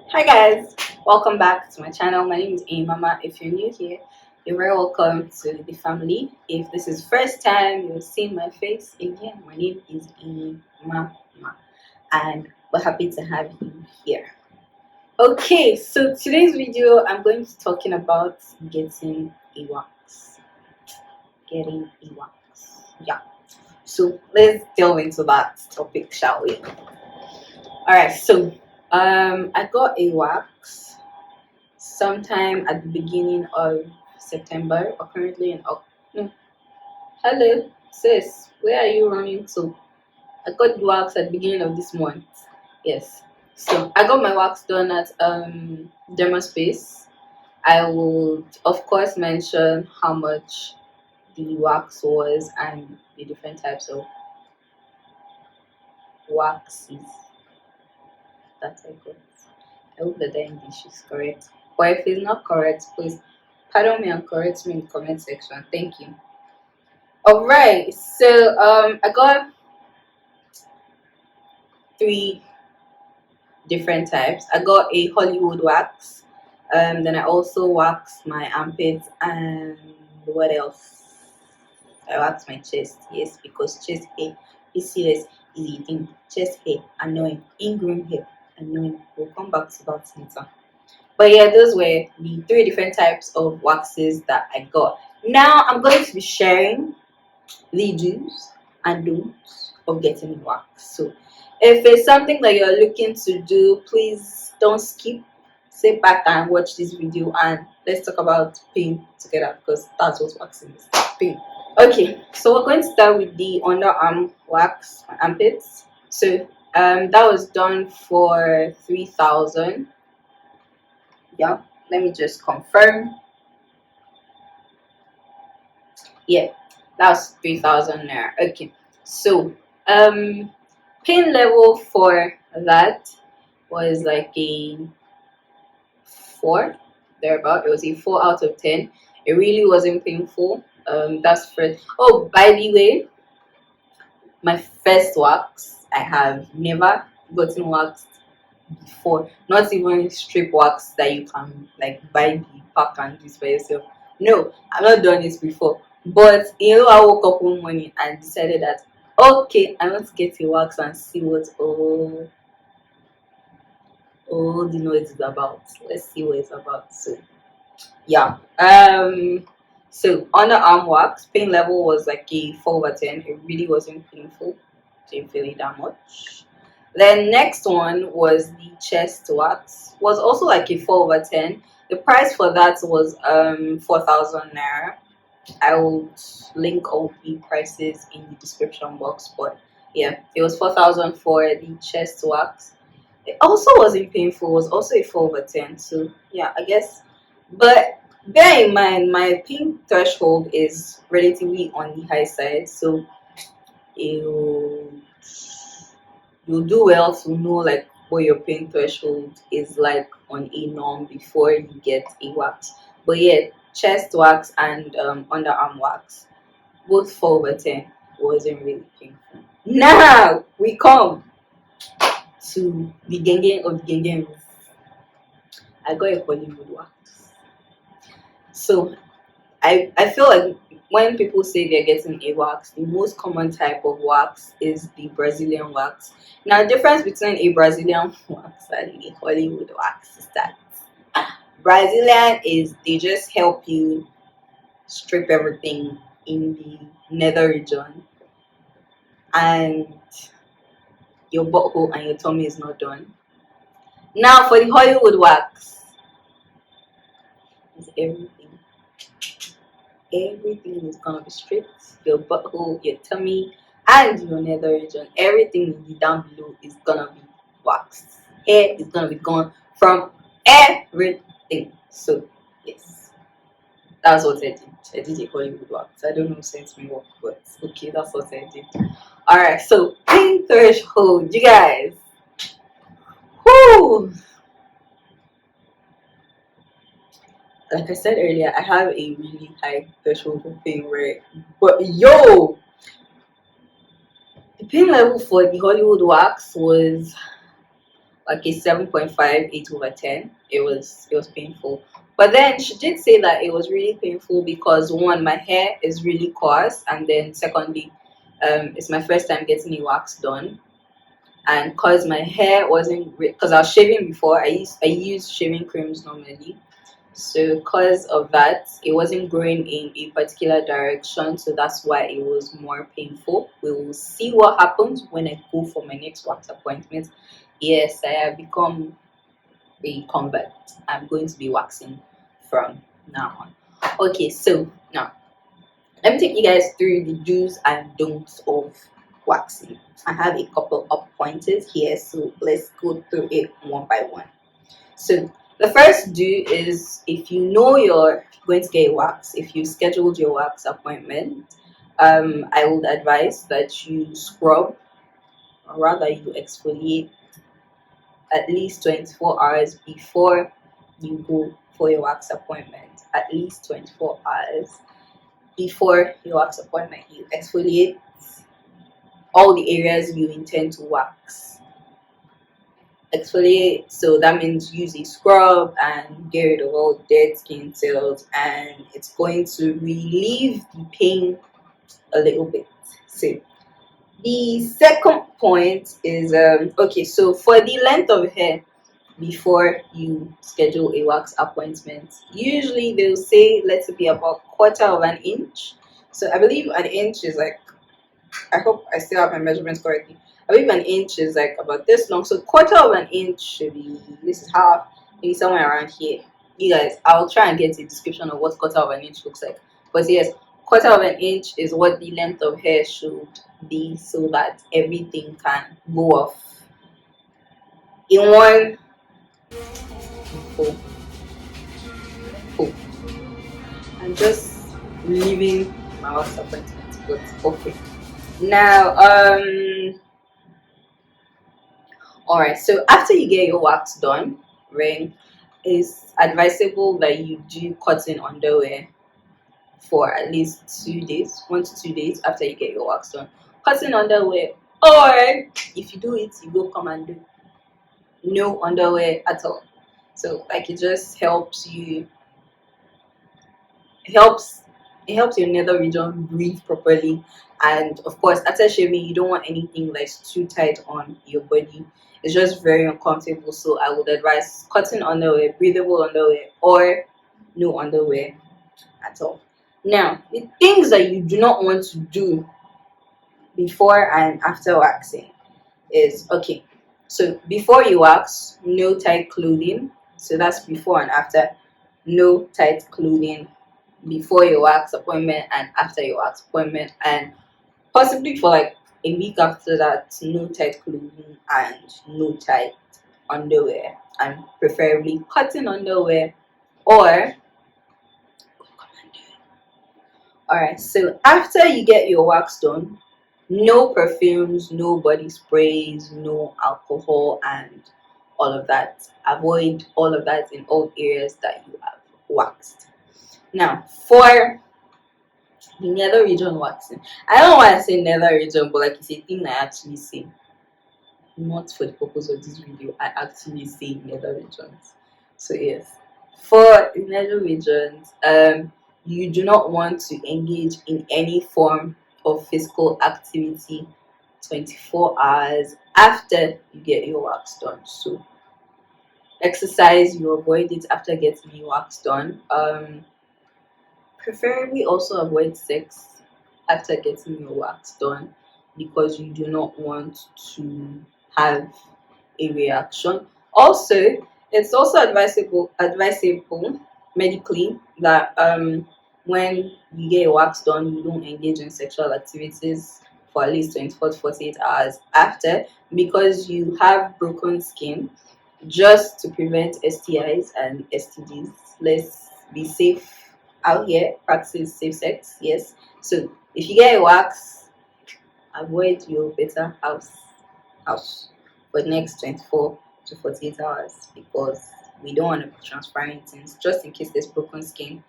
Hi guys, welcome back to my channel. My name is Mama. If you're new here, you're very welcome to the family. If this is first time you're seeing my face again, my name is Mama, and we're happy to have you here. Okay, so today's video I'm going to be talking about getting a wax. Getting a wax. Yeah. So let's delve into that topic, shall we? Alright, so I got a wax sometime at the beginning of September, or currently in no. Hello, sis, where are you running to? I got the wax at the beginning of this month. Yes. So I got my wax done at Dermaspace. I would of course mention how much the wax was and the different types of waxes that I got. I hope that the English is correct. But if it's not correct, please pardon me and correct me in the comment section. Thank you. Alright, so I got three different types. I got a Hollywood wax. Then I also waxed my armpits and what else? I waxed my chest, yes, because chest hair is serious, is eating. Chest hair, annoying. Ingrown hair, annoying. We'll come back to that later. But yeah, those were the three different types of waxes that I got. Now I'm going to be sharing the do's and don'ts of getting a wax. So if it's something that you're looking to do, please don't skip. Sit back and watch this video and let's talk about pain together because that's what waxing is. Pain. Okay, so we're going to start with the underarm wax, armpits. So that was done for 3,000. Yeah, let me just confirm. Yeah, that's 3,000 naira. Okay, so pain level for that was like a 4 thereabout. It was a 4 out of 10. It really wasn't painful. That's first. Oh, by the way, my first wax, I have never gotten waxed before. Not even strip wax that you can like buy the pack and do it by yourself. No, I've not done this before. But I woke up one morning and decided that okay, I want to get a wax and see what all the noise is about. Let's see what it's about. So yeah. So underarm wax, pain level was like a 4/10. It really wasn't painful. Didn't feel it that much. Then next one was the chest wax. Was also like a 4/10. The price for that was 4,000 naira. I would link all the prices in the description box. But yeah, it was 4,000 for the chest wax. It also wasn't painful. It was also a 4/10. So yeah, I guess. But bear in mind, my pain threshold is relatively on the high side. So you you'll do well to know like what your pain threshold is like on a norm before you get a wax. But yeah, chest wax and underarm wax, both 4/10, wasn't really painful. Now we come to the genge of genge. I got a Hollywood wax. So I feel like when people say they're getting a wax, the most common type of wax is the Brazilian wax. Now, the difference between a Brazilian wax and a Hollywood wax is that Brazilian is they just help you strip everything in the nether region, and your butthole and your tummy is not done. Now, for the Hollywood wax, it's everything. Everything is gonna be stripped. Your butthole, your tummy, and your nether region. Everything down below is gonna be waxed. Hair is gonna be gone from everything. So yes, that's what I did. I did a Hollywood wax. I don't know since me work, but okay, that's what I did. Alright, so pain threshold, you guys. Whoo! Like I said earlier, I have a really high threshold for pain, right? But yo, the pain level for the Hollywood wax was like a 7.5, 8/10. It was painful. But then she did say that it was really painful because one, my hair is really coarse, and then secondly, it's my first time getting a wax done. And because my hair wasn't, because I was shaving before, I use shaving creams normally. So because of that, it wasn't growing in a particular direction, so that's why it was more painful. We will see what happens when I go for my next wax appointment. Yes, I have become a convert. I'm going to be waxing from now on. Okay, so now let me take you guys through the do's and don'ts of waxing. I have a couple of pointers here, so let's go through it one by one. So the first do is, if you know you're going to get a wax, if you scheduled your wax appointment, I would advise that you scrub, or rather you exfoliate at least 24 hours before you go for your wax appointment. At least 24 hours before your wax appointment, you exfoliate all the areas you intend to wax. Exfoliate, so that means use a scrub and get rid of all dead skin cells, and it's going to relieve the pain a little bit. So the second point is okay, so for the length of hair before you schedule a wax appointment, usually they'll say let it be about 1/4 inch. So I believe an inch is like, I hope I still have my measurements correctly. I believe an inch is like about this long. So 1/4 inch should be, this is half, maybe somewhere around here. You guys, I'll try and get a description of what 1/4 inch looks like. But yes, 1/4 inch is what the length of hair should be, so that everything can go off in one pull. Pull. I'm just leaving my wax appointment, but okay. Now, all right, so after you get your wax done, right, it's advisable that you do cotton underwear for at least 2 days, 1 to 2 days after you get your wax done. Cotton underwear, or if you do it, you go come and do no underwear at all. So like it just helps you, it helps it helps your nether region breathe properly. And of course, after shaving, you don't want anything that's too tight on your body. It's just very uncomfortable. So I would advise cotton underwear, breathable underwear, or no underwear at all. Now, the things that you do not want to do before and after waxing is, okay, so before you wax, no tight clothing. So that's before and after. No tight clothing before your wax appointment and after your wax appointment, and possibly for like a week after that, no tight clothing and no tight underwear, and preferably cotton underwear. Or all right, so after you get your wax done, no perfumes, no body sprays, no alcohol, and all of that. Avoid all of that in all areas that you have waxed. Now, for the nether region waxing, I don't want to say nether region, but like it's a thing I actually say. Not for the purpose of this video, I actually say nether regions. So yes, for the nether regions, you do not want to engage in any form of physical activity 24 hours after you get your wax done. So exercise, you avoid it after getting your wax done. Preferably also avoid sex after getting your wax done, because you do not want to have a reaction. Also, it's also advisable medically that when you get your wax done, you don't engage in sexual activities for at least 24 to 48 hours after, because you have broken skin, just to prevent STIs and STDs. Let's be safe out here, practice safe sex. Yes, so if you get a wax, avoid your better house for the next 24 to 48 hours, because we don't want to be transferring things just in case there's broken skin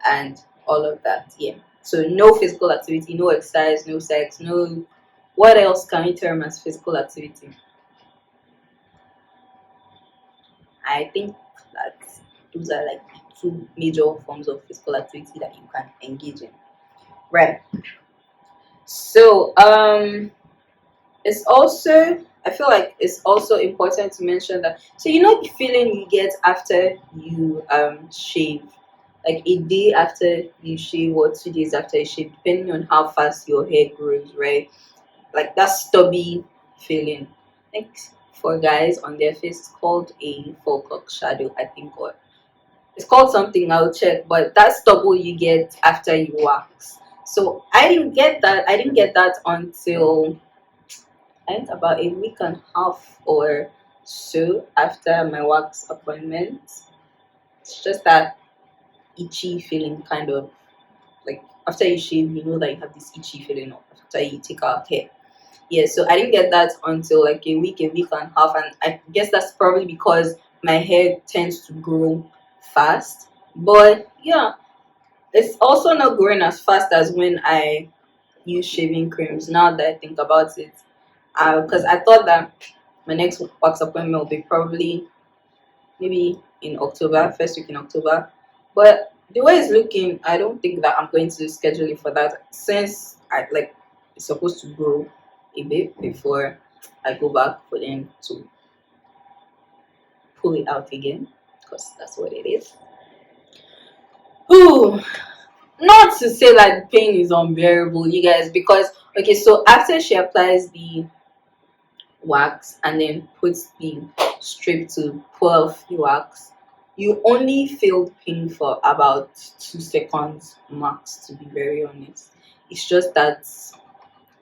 and all of that. Yeah, so no physical activity, no exercise, no sex, no, what else can we term as physical activity? I think that those are like the two major forms of physical activity that you can engage in. Right. So it's also, I feel like it's also important to mention that, so you know the feeling you get after you shave, like a day after you shave or 2 days after you shave, depending on how fast your hair grows, right? Like that stubby feeling. Like for guys on their face, it's called a four shadow, I think, or it's called something, I'll check, but that stubble you get after you wax. So I didn't get that until I think about a week and a half or so after my wax appointment. It's just that itchy feeling, kind of like after you shave, you know that you have this itchy feeling after you take out hair. Yeah, so I didn't get that until like a week and a half, and I guess that's probably because my hair tends to grow fast. But yeah, it's also not growing as fast as when I use shaving creams. Now that I think about it, because I thought that my next wax appointment will be probably maybe in October, first week in October. But the way it's looking, I don't think that I'm going to schedule it for that, since I like it's supposed to grow a bit before I go back for them to pull it out again, because that's what it is. Ooh, not to say that the pain is unbearable, you guys, because okay, so after she applies the wax and then puts the strip to pull off the wax, you only feel pain for about 2 seconds max, to be very honest. It's just that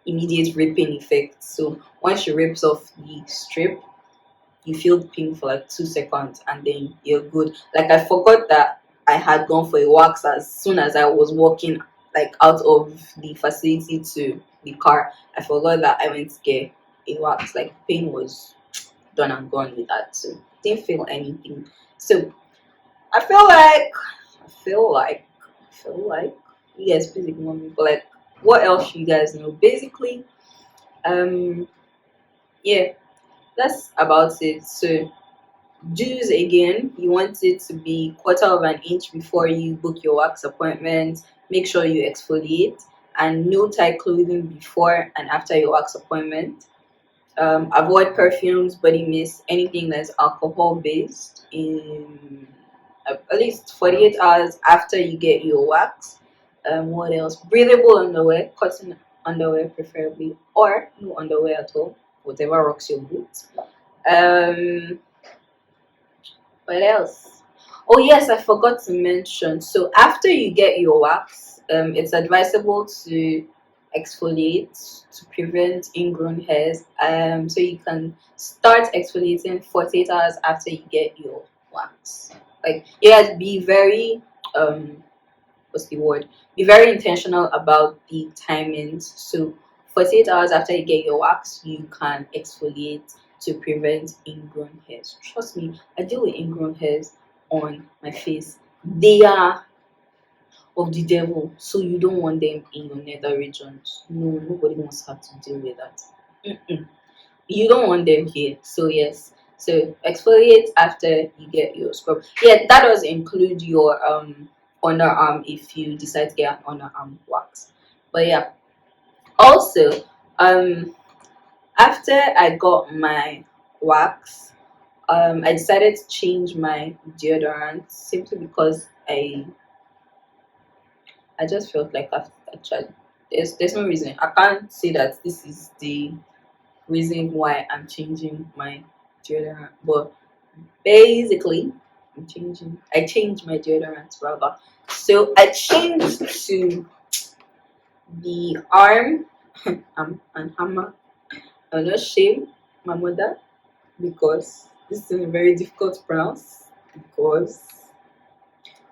immediate ripping effect. So once she rips off the strip, you feel pain for like 2 seconds and then you're good. Like I forgot that I had gone for a wax as soon as I was walking like out of the facility to the car. I forgot that I went to get a wax. Like pain was done and gone with that. So didn't feel anything. So I feel like you guys please ignore me. But like what else you guys know? Basically, um yeah, that's about it. So dues again, you want it to be 1/4 inch before you book your wax appointment. Make sure you exfoliate and no tight clothing before and after your wax appointment. Avoid perfumes, body mist, anything that's alcohol based in at least 48 hours after you get your wax. What else? Breathable underwear, cotton underwear preferably, or no underwear at all, whatever rocks your boots. Um, what else? Oh yes, I forgot to mention. So after you get your wax, it's advisable to exfoliate to prevent ingrown hairs. So you can start exfoliating 48 hours after you get your wax. Like yes, be very what's the word? Be very intentional about the timings. So 48 hours after you get your wax, you can exfoliate to prevent ingrown hairs. Trust me, I deal with ingrown hairs on my face. They are of the devil, so you don't want them in your nether regions. No, nobody wants to have to deal with that. Mm-mm. You don't want them here. So yes, so exfoliate after you get your scrub. Yeah, that does include your underarm if you decide to get an underarm wax. But yeah, also after I got my wax, I decided to change my deodorant simply because I just felt like I tried. There's no reason. I can't say that this is the reason why I'm changing my deodorant, but basically I changed my deodorant rather. So I changed to the arm and hammer. I'll not shame my mother because this is very difficult to pronounce, because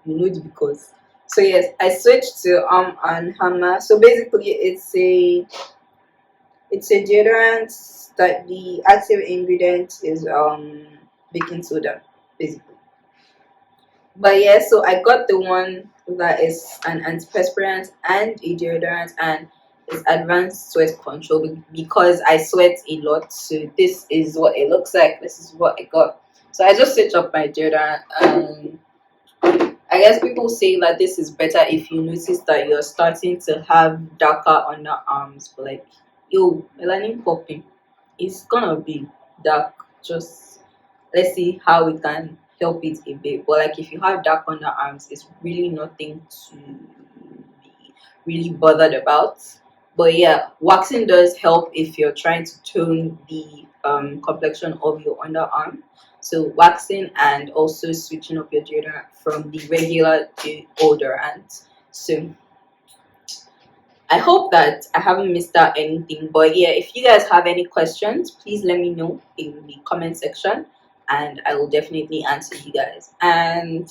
you know the because. So yes, I switched to arm and hammer. So basically it's a deodorant that the active ingredient is baking soda, basically. But yeah, so I got the one that is an antiperspirant and a deodorant, and it's advanced sweat control because I sweat a lot. So this is what it looks like. This is what I got. So I just switch up my deodorant, and I guess people say that this is better if you notice that you're starting to have darker underarms, but like, yo, melanin popping, it's gonna be dark. Just let's see how we can help it a bit. But like, if you have dark underarms, it's really nothing to be really bothered about. But yeah, waxing does help if you're trying to tone the complexion of your underarm. So waxing and also switching up your deodorant from the regular deodorant. So I hope that I haven't missed out anything. But yeah, if you guys have any questions, please let me know in the comment section, and I will definitely answer you guys. And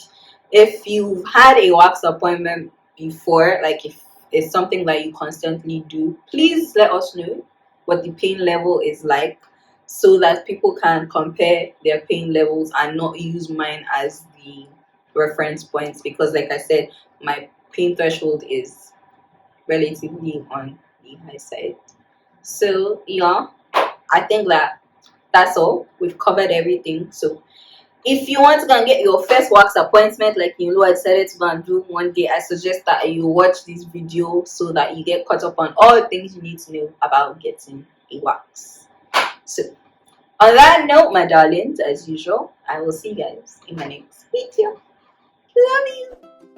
if you've had a wax appointment before, like if it's something that you constantly do, please let us know what the pain level is like, so that people can compare their pain levels and not use mine as the reference points, because like I said, my pain threshold is relatively on the high side. So yeah, I think that that's all. We've covered everything. So if you want to go and get your first wax appointment, like you know I decided to go and do one day, I suggest that you watch this video so that you get caught up on all the things you need to know about getting a wax. So on that note, my darlings, as usual, I will see you guys in my next video. Love you.